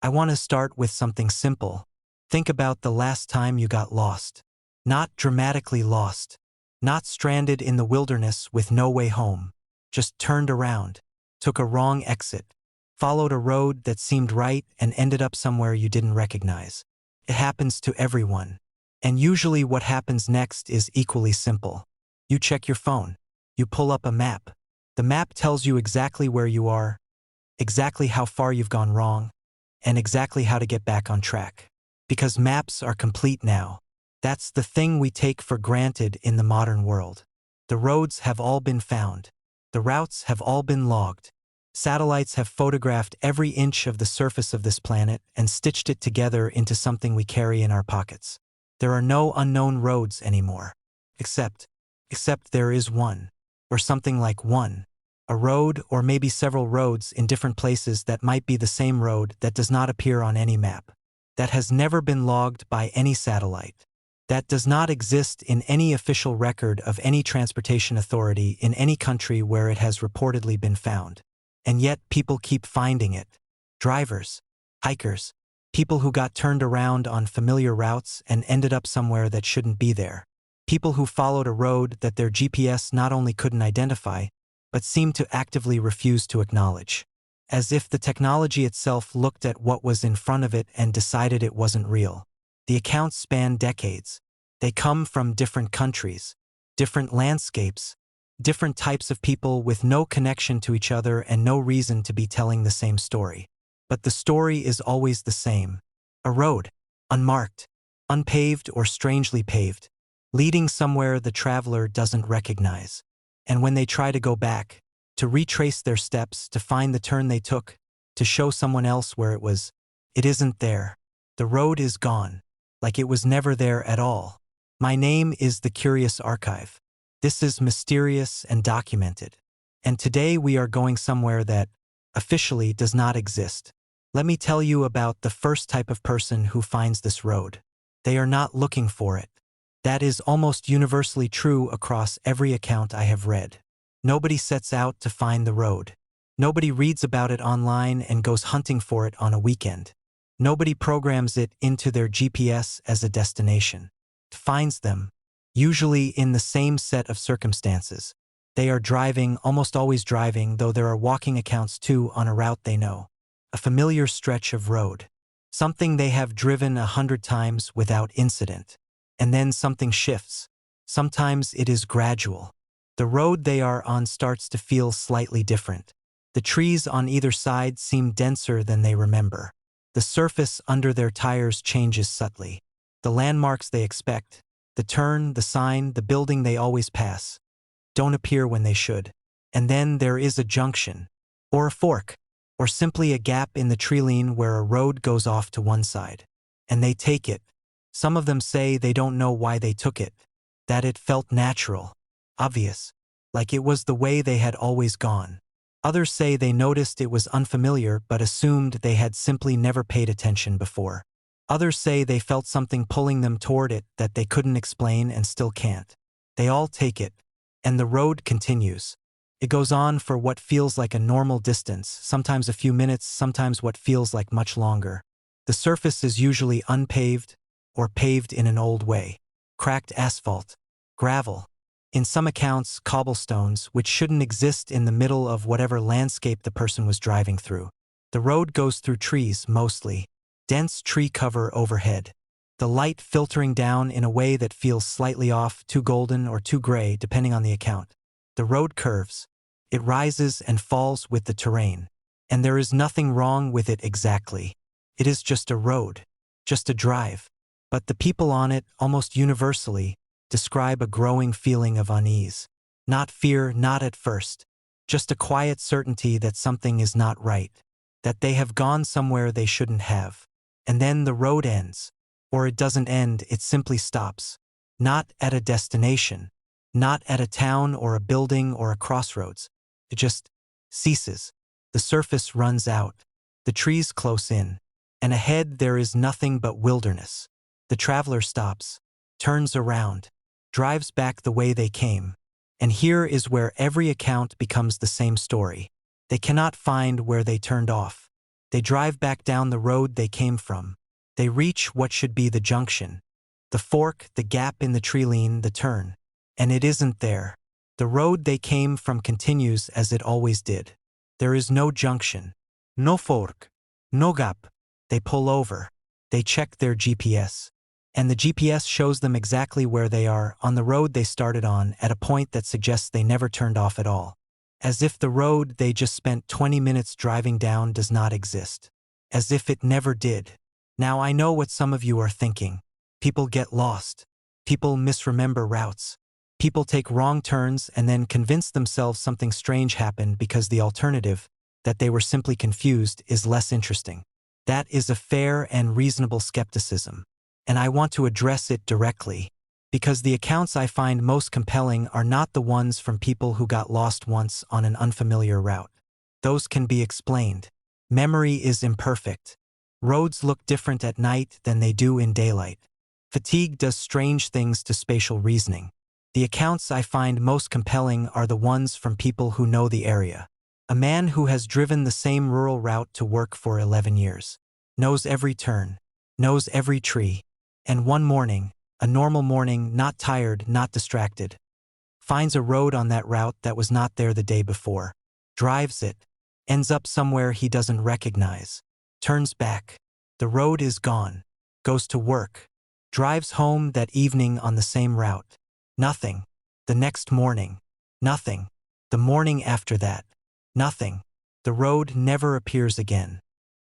I want to start with something simple. Think about the last time you got lost. Not dramatically lost. Not stranded in the wilderness with no way home. Just turned around, took a wrong exit, followed a road that seemed right and ended up somewhere you didn't recognize. It happens to everyone. And usually what happens next is equally simple. You check your phone. You pull up a map. The map tells you exactly where you are, exactly how far you've gone wrong, and exactly how to get back on track. Because maps are complete now. That's the thing we take for granted in the modern world. The roads have all been found. The routes have all been logged. Satellites have photographed every inch of the surface of this planet and stitched it together into something we carry in our pockets. There are no unknown roads anymore. Except there is one. Or something like one. A road, or maybe several roads in different places that might be the same road that does not appear on any map. That has never been logged by any satellite. That does not exist in any official record of any transportation authority in any country where it has reportedly been found. And yet people keep finding it. Drivers, hikers, people who got turned around on familiar routes and ended up somewhere that shouldn't be there. People who followed a road that their GPS not only couldn't identify, but seemed to actively refuse to acknowledge. As if the technology itself looked at what was in front of it and decided it wasn't real. The accounts span decades. They come from different countries, different landscapes, different types of people with no connection to each other and no reason to be telling the same story. But the story is always the same. A road, unmarked, unpaved or strangely paved, leading somewhere the traveler doesn't recognize. And when they try to go back, to retrace their steps, to find the turn they took, to show someone else where it was, it isn't there. The road is gone, like it was never there at all. My name is the Curious Archive. This is mysterious and documented. And today we are going somewhere that, officially, does not exist. Let me tell you about the first type of person who finds this road. They are not looking for it. That is almost universally true across every account I have read. Nobody sets out to find the road. Nobody reads about it online and goes hunting for it on a weekend. Nobody programs it into their GPS as a destination. It finds them, usually in the same set of circumstances. They are driving, almost always driving, though there are walking accounts too, on a route they know. A familiar stretch of road. Something they have driven 100 times without incident. And then something shifts. Sometimes it is gradual. The road they are on starts to feel slightly different. The trees on either side seem denser than they remember. The surface under their tires changes subtly. The landmarks they expect, the turn, the sign, the building they always pass, don't appear when they should. And then there is a junction, or a fork, or simply a gap in the treeline where a road goes off to one side. And they take it. Some of them say they don't know why they took it, that it felt natural, obvious, like it was the way they had always gone. Others say they noticed it was unfamiliar but assumed they had simply never paid attention before. Others say they felt something pulling them toward it that they couldn't explain and still can't. They all take it, and the road continues. It goes on for what feels like a normal distance, sometimes a few minutes, sometimes what feels like much longer. The surface is usually unpaved or paved in an old way. Cracked asphalt, gravel. In some accounts, cobblestones, which shouldn't exist in the middle of whatever landscape the person was driving through. The road goes through trees, mostly. Dense tree cover overhead. The light filtering down in a way that feels slightly off, too golden or too gray, depending on the account. The road curves. It rises and falls with the terrain. And there is nothing wrong with it exactly. It is just a road. Just a drive. But the people on it, almost universally, describe a growing feeling of unease. Not fear, not at first. Just a quiet certainty that something is not right. That they have gone somewhere they shouldn't have. And then the road ends. Or it doesn't end, it simply stops. Not at a destination. Not at a town or a building or a crossroads. It just ceases. The surface runs out. The trees close in. And ahead there is nothing but wilderness. The traveler stops, turns around, drives back the way they came. And here is where every account becomes the same story. They cannot find where they turned off. They drive back down the road they came from. They reach what should be the junction. The fork, the gap in the tree line, the turn. And it isn't there. The road they came from continues as it always did. There is no junction. No fork. No gap. They pull over. They check their GPS. And the GPS shows them exactly where they are, on the road they started on, at a point that suggests they never turned off at all. As if the road they just spent 20 minutes driving down does not exist. As if it never did. Now I know what some of you are thinking. People get lost. People misremember routes. People take wrong turns and then convince themselves something strange happened because the alternative, that they were simply confused, is less interesting. That is a fair and reasonable skepticism. And I want to address it directly, because the accounts I find most compelling are not the ones from people who got lost once on an unfamiliar route. Those can be explained. Memory is imperfect. Roads look different at night than they do in daylight. Fatigue does strange things to spatial reasoning. The accounts I find most compelling are the ones from people who know the area. A man who has driven the same rural route to work for 11 years. Knows every turn. Knows every tree. And one morning, a normal morning, not tired, not distracted, finds a road on that route that was not there the day before. Drives it. Ends up somewhere he doesn't recognize. Turns back. The road is gone. Goes to work. Drives home that evening on the same route. Nothing. The next morning. Nothing. The morning after that. Nothing. The road never appears again.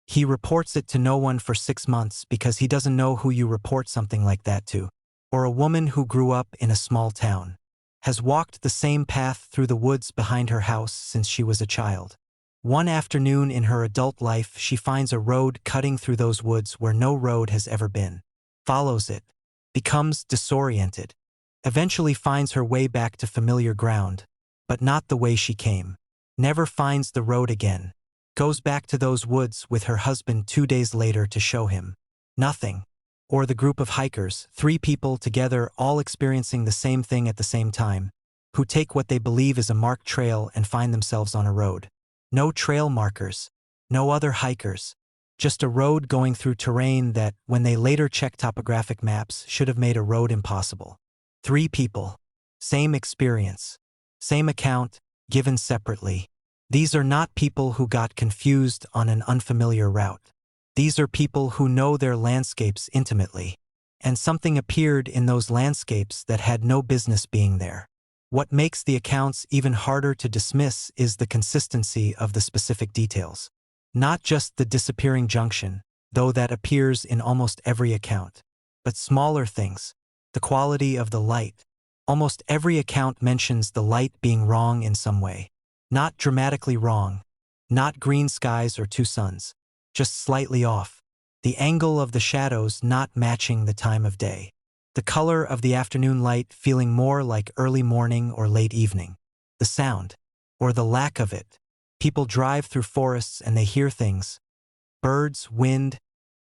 He reports it to no one for 6 months because he doesn't know who you report something like that to. Or a woman who grew up in a small town. Has walked the same path through the woods behind her house since she was a child. One afternoon in her adult life, she finds a road cutting through those woods where no road has ever been. Follows it. Becomes disoriented. Eventually finds her way back to familiar ground, but not the way she came. Never finds the road again. Goes back to those woods with her husband 2 days later to show him. Nothing. Or the group of hikers, 3 people together, all experiencing the same thing at the same time, who take what they believe is a marked trail and find themselves on a road. No trail markers. No other hikers. Just a road going through terrain that, when they later check topographic maps, should have made a road impossible. 3 people. Same experience. Same account, given separately. These are not people who got confused on an unfamiliar route. These are people who know their landscapes intimately. And something appeared in those landscapes that had no business being there. What makes the accounts even harder to dismiss is the consistency of the specific details. Not just the disappearing junction, though that appears in almost every account, but smaller things. The quality of the light. Almost every account mentions the light being wrong in some way. Not dramatically wrong. Not green skies or 2 suns. Just slightly off. The angle of the shadows not matching the time of day. The color of the afternoon light feeling more like early morning or late evening. The sound, or the lack of it. People drive through forests and they hear things. Birds, wind,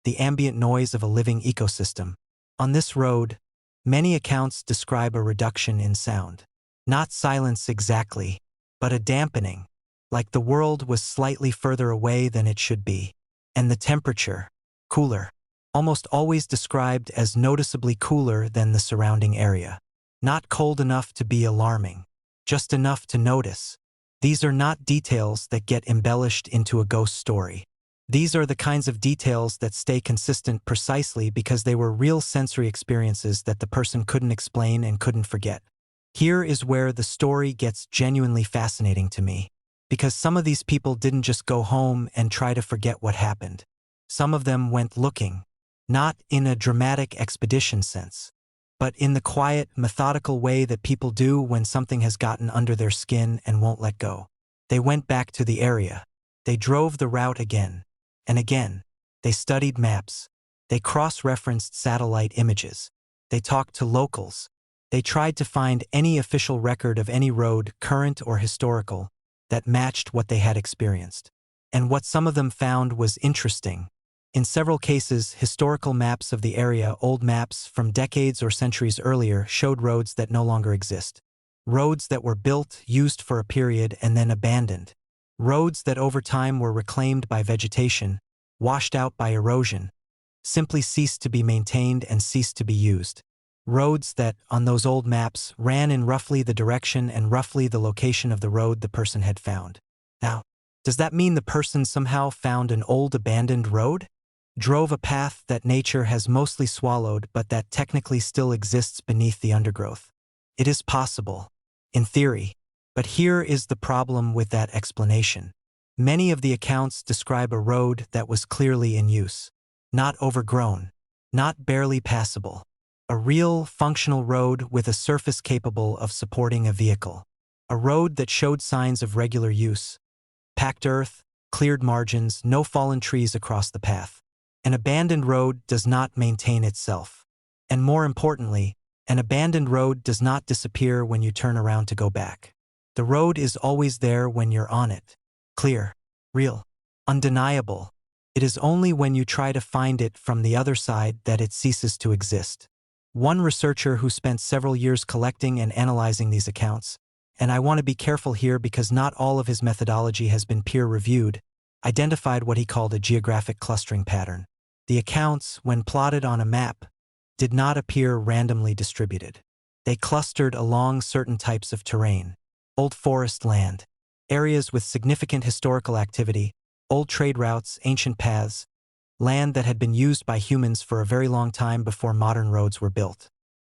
the ambient noise of a living ecosystem. On this road, many accounts describe a reduction in sound. Not silence exactly, but a dampening, like the world was slightly further away than it should be. And the temperature, cooler, almost always described as noticeably cooler than the surrounding area. Not cold enough to be alarming, just enough to notice. These are not details that get embellished into a ghost story. These are the kinds of details that stay consistent precisely because they were real sensory experiences that the person couldn't explain and couldn't forget. Here is where the story gets genuinely fascinating to me, because some of these people didn't just go home and try to forget what happened. Some of them went looking, not in a dramatic expedition sense, but in the quiet, methodical way that people do when something has gotten under their skin and won't let go. They went back to the area. They drove the route again and again. They studied maps. They cross-referenced satellite images. They talked to locals. They tried to find any official record of any road, current or historical, that matched what they had experienced. And what some of them found was interesting. In several cases, historical maps of the area, old maps from decades or centuries earlier, showed roads that no longer exist. Roads that were built, used for a period, and then abandoned. Roads that over time were reclaimed by vegetation, washed out by erosion, simply ceased to be maintained and ceased to be used. Roads that, on those old maps, ran in roughly the direction and roughly the location of the road the person had found. Now, does that mean the person somehow found an old abandoned road? Drove a path that nature has mostly swallowed but that technically still exists beneath the undergrowth? It is possible, in theory, but here is the problem with that explanation. Many of the accounts describe a road that was clearly in use. Not overgrown, not barely passable. A real, functional road with a surface capable of supporting a vehicle. A road that showed signs of regular use. Packed earth, cleared margins, no fallen trees across the path. An abandoned road does not maintain itself. And more importantly, an abandoned road does not disappear when you turn around to go back. The road is always there when you're on it. Clear, real, undeniable. It is only when you try to find it from the other side that it ceases to exist. One researcher who spent several years collecting and analyzing these accounts, and I want to be careful here because not all of his methodology has been peer-reviewed, identified what he called a geographic clustering pattern. The accounts, when plotted on a map, did not appear randomly distributed. They clustered along certain types of terrain. Old forest land, areas with significant historical activity, old trade routes, ancient paths, land that had been used by humans for a very long time before modern roads were built.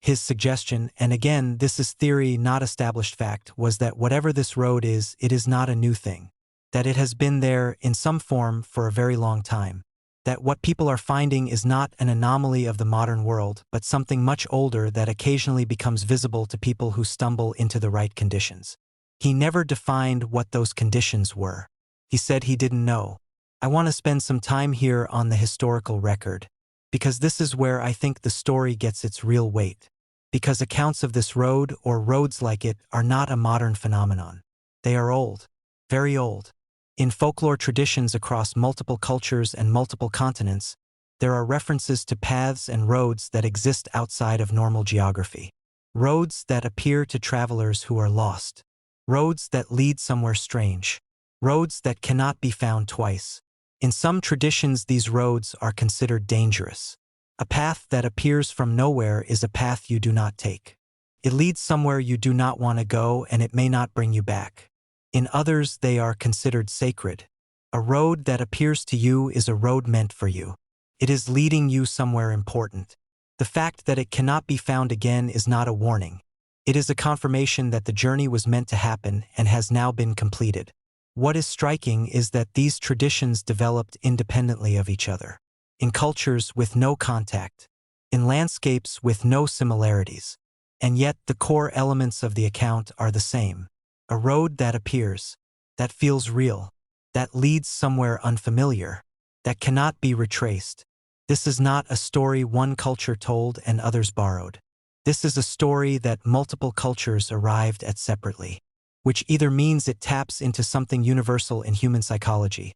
His suggestion, and again this is theory not established fact, was that whatever this road is, it is not a new thing. That it has been there in some form for a very long time. That what people are finding is not an anomaly of the modern world, but something much older that occasionally becomes visible to people who stumble into the right conditions. He never defined what those conditions were. He said he didn't know. I want to spend some time here on the historical record, because this is where I think the story gets its real weight. Because accounts of this road, or roads like it, are not a modern phenomenon. They are old, very old. In folklore traditions across multiple cultures and multiple continents, there are references to paths and roads that exist outside of normal geography. Roads that appear to travelers who are lost. Roads that lead somewhere strange. Roads that cannot be found twice. In some traditions, these roads are considered dangerous. A path that appears from nowhere is a path you do not take. It leads somewhere you do not want to go, and it may not bring you back. In others, they are considered sacred. A road that appears to you is a road meant for you. It is leading you somewhere important. The fact that it cannot be found again is not a warning. It is a confirmation that the journey was meant to happen and has now been completed. What is striking is that these traditions developed independently of each other. In cultures with no contact. In landscapes with no similarities. And yet the core elements of the account are the same. A road that appears, that feels real, that leads somewhere unfamiliar, that cannot be retraced. This is not a story one culture told and others borrowed. This is a story that multiple cultures arrived at separately, which either means it taps into something universal in human psychology,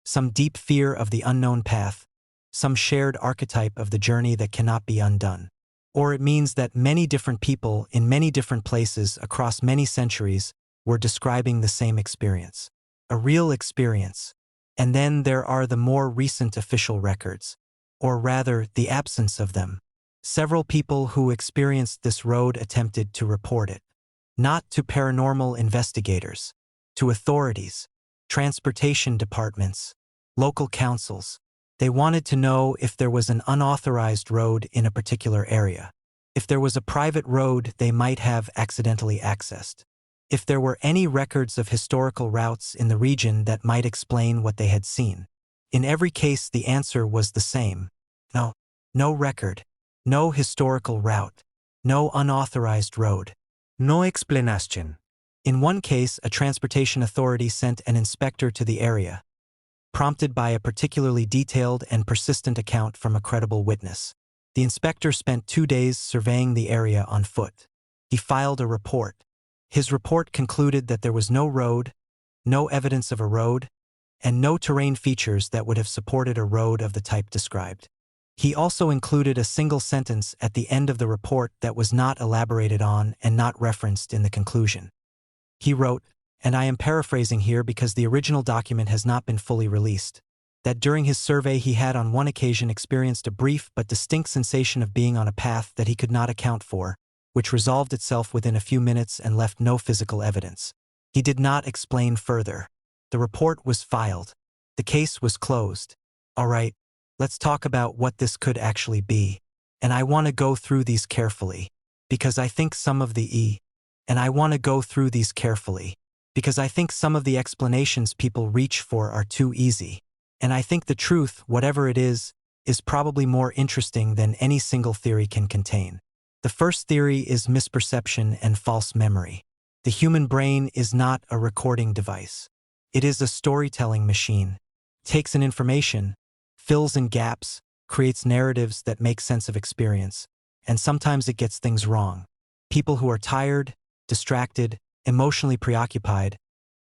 some deep fear of the unknown path, some shared archetype of the journey that cannot be undone, or it means that many different people in many different places across many centuries were describing the same experience. A real experience. And then there are the more recent official records, or rather, the absence of them. Several people who experienced this road attempted to report it. Not to paranormal investigators, to authorities, transportation departments, local councils. They wanted to know if there was an unauthorized road in a particular area. If there was a private road they might have accidentally accessed. If there were any records of historical routes in the region that might explain what they had seen. In every case, the answer was the same. No. No record. No historical route. No unauthorized road. No explanation. In one case, a transportation authority sent an inspector to the area, prompted by a particularly detailed and persistent account from a credible witness. The inspector spent 2 days surveying the area on foot. He filed a report. His report concluded that there was no road, no evidence of a road, and no terrain features that would have supported a road of the type described. He also included a single sentence at the end of the report that was not elaborated on and not referenced in the conclusion. He wrote, and I am paraphrasing here because the original document has not been fully released, that during his survey he had on one occasion experienced a brief but distinct sensation of being on a path that he could not account for, which resolved itself within a few minutes and left no physical evidence. He did not explain further. The report was filed. The case was closed. All right, let's talk about what this could actually be. And I want to go through these carefully, because I think some of the explanations people reach for are too easy. And I think the truth, whatever it is probably more interesting than any single theory can contain. The first theory is misperception and false memory. The human brain is not a recording device. It is a storytelling machine. It takes in information, fills in gaps, creates narratives that make sense of experience, and sometimes it gets things wrong. People who are tired, distracted, emotionally preoccupied,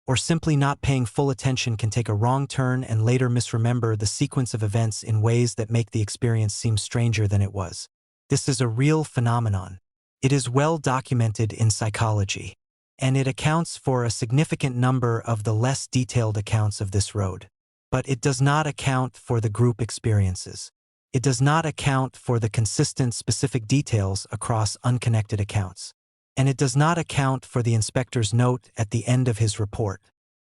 or simply not paying full attention can take a wrong turn and later misremember the sequence of events in ways that make the experience seem stranger than it was. This is a real phenomenon. It is well documented in psychology, and it accounts for a significant number of the less detailed accounts of this road. But it does not account for the group experiences. It does not account for the consistent specific details across unconnected accounts. And it does not account for the inspector's note at the end of his report.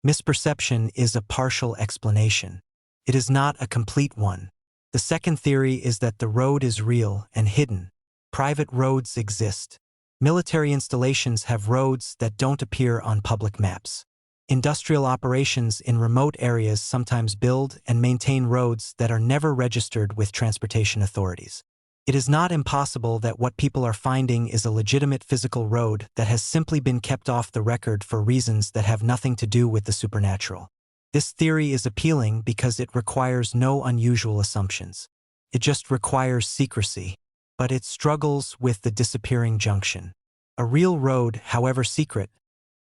Misperception is a partial explanation. It is not a complete one. The second theory is that the road is real and hidden. Private roads exist. Military installations have roads that don't appear on public maps. Industrial operations in remote areas sometimes build and maintain roads that are never registered with transportation authorities. It is not impossible that what people are finding is a legitimate physical road that has simply been kept off the record for reasons that have nothing to do with the supernatural. This theory is appealing because it requires no unusual assumptions. It just requires secrecy, but it struggles with the disappearing junction. A real road, however secret,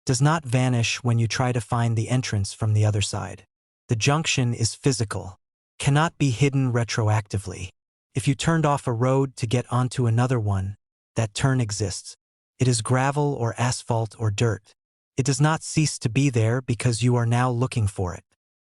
does not vanish when you try to find the entrance from the other side. The junction is physical, cannot be hidden retroactively. If you turned off a road to get onto another one, that turn exists. It is gravel or asphalt or dirt. It does not cease to be there because you are now looking for it,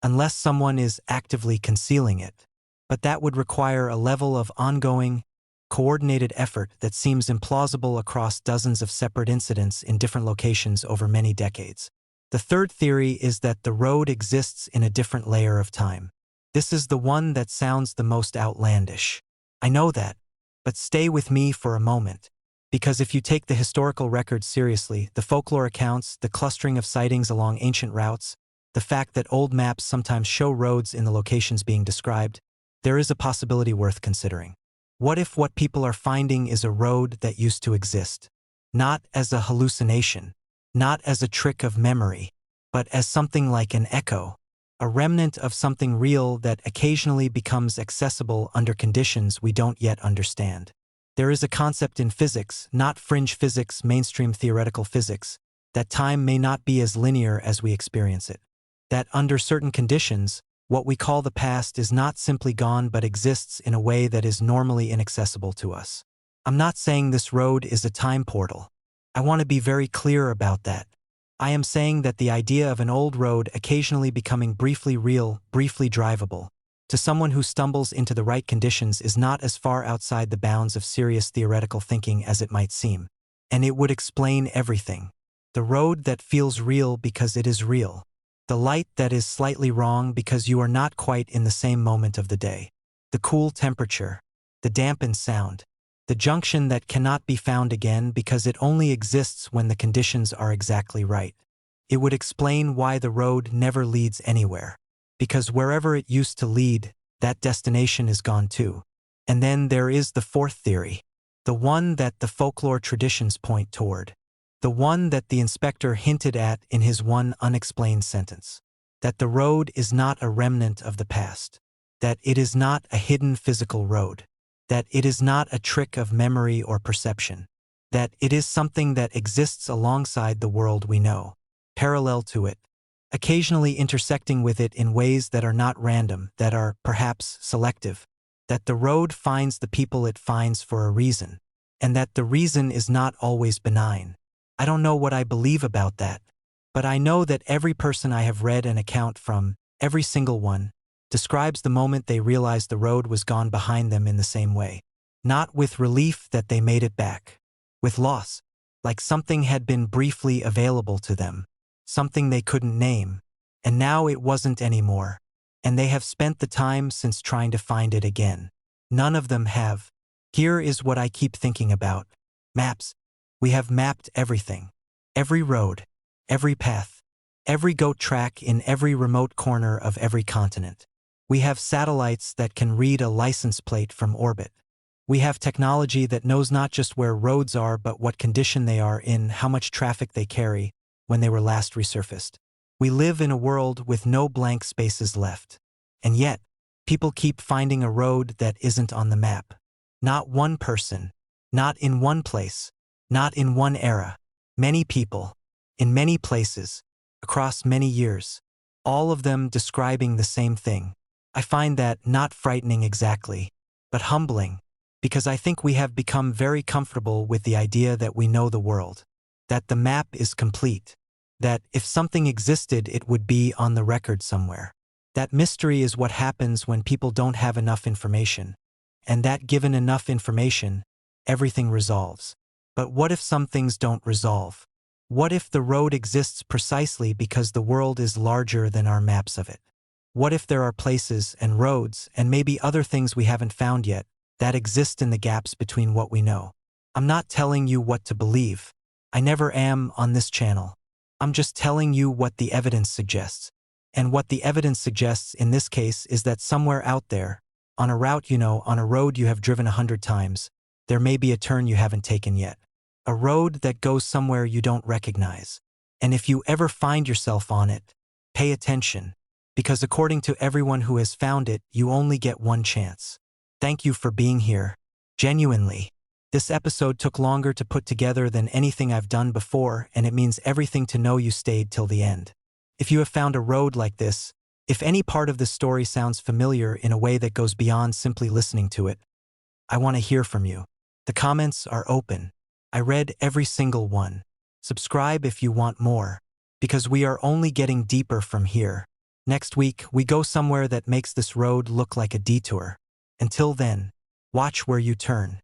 unless someone is actively concealing it. But that would require a level of ongoing, coordinated effort that seems implausible across dozens of separate incidents in different locations over many decades. The third theory is that the road exists in a different layer of time. This is the one that sounds the most outlandish. I know that, but stay with me for a moment. Because if you take the historical records seriously, the folklore accounts, the clustering of sightings along ancient routes, the fact that old maps sometimes show roads in the locations being described, there is a possibility worth considering. What if what people are finding is a road that used to exist? Not as a hallucination, not as a trick of memory, but as something like an echo. A remnant of something real that occasionally becomes accessible under conditions we don't yet understand. There is a concept in physics, not fringe physics, mainstream theoretical physics, that time may not be as linear as we experience it. That under certain conditions, what we call the past is not simply gone but exists in a way that is normally inaccessible to us. I'm not saying this road is a time portal. I want to be very clear about that. I am saying that the idea of an old road occasionally becoming briefly real, briefly drivable, to someone who stumbles into the right conditions is not as far outside the bounds of serious theoretical thinking as it might seem. And it would explain everything. The road that feels real because it is real. The light that is slightly wrong because you are not quite in the same moment of the day. The cool temperature. The dampened sound. The junction that cannot be found again because it only exists when the conditions are exactly right. It would explain why the road never leads anywhere. Because wherever it used to lead, that destination is gone too. And then there is the fourth theory. The one that the folklore traditions point toward. The one that the inspector hinted at in his one unexplained sentence. That the road is not a remnant of the past. That it is not a hidden physical road. That it is not a trick of memory or perception. That it is something that exists alongside the world we know, parallel to it, occasionally intersecting with it in ways that are not random, that are, perhaps, selective. That the road finds the people it finds for a reason, and that the reason is not always benign. I don't know what I believe about that, but I know that every person I have read an account from, every single one, describes the moment they realized the road was gone behind them in the same way. Not with relief that they made it back. With loss. Like something had been briefly available to them. Something they couldn't name. And now it wasn't anymore. And they have spent the time since trying to find it again. None of them have. Here is what I keep thinking about. Maps. We have mapped everything. Every road. Every path. Every goat track in every remote corner of every continent. We have satellites that can read a license plate from orbit. We have technology that knows not just where roads are but what condition they are in, how much traffic they carry, when they were last resurfaced. We live in a world with no blank spaces left. And yet, people keep finding a road that isn't on the map. Not one person. Not in one place. Not in one era. Many people. In many places. Across many years. All of them describing the same thing. I find that not frightening exactly, but humbling, because I think we have become very comfortable with the idea that we know the world. That the map is complete. That if something existed it would be on the record somewhere. That mystery is what happens when people don't have enough information. And that given enough information, everything resolves. But what if some things don't resolve? What if the road exists precisely because the world is larger than our maps of it? What if there are places and roads and maybe other things we haven't found yet that exist in the gaps between what we know? I'm not telling you what to believe. I never am on this channel. I'm just telling you what the evidence suggests. And what the evidence suggests in this case is that somewhere out there, on a route you know, on a road you have driven 100 times, there may be a turn you haven't taken yet. A road that goes somewhere you don't recognize. And if you ever find yourself on it, pay attention. Because according to everyone who has found it, you only get one chance. Thank you for being here. Genuinely. This episode took longer to put together than anything I've done before, and it means everything to know you stayed till the end. If you have found a road like this, if any part of this story sounds familiar in a way that goes beyond simply listening to it, I want to hear from you. The comments are open. I read every single one. Subscribe if you want more, because we are only getting deeper from here. Next week, we go somewhere that makes this road look like a detour. Until then, watch where you turn.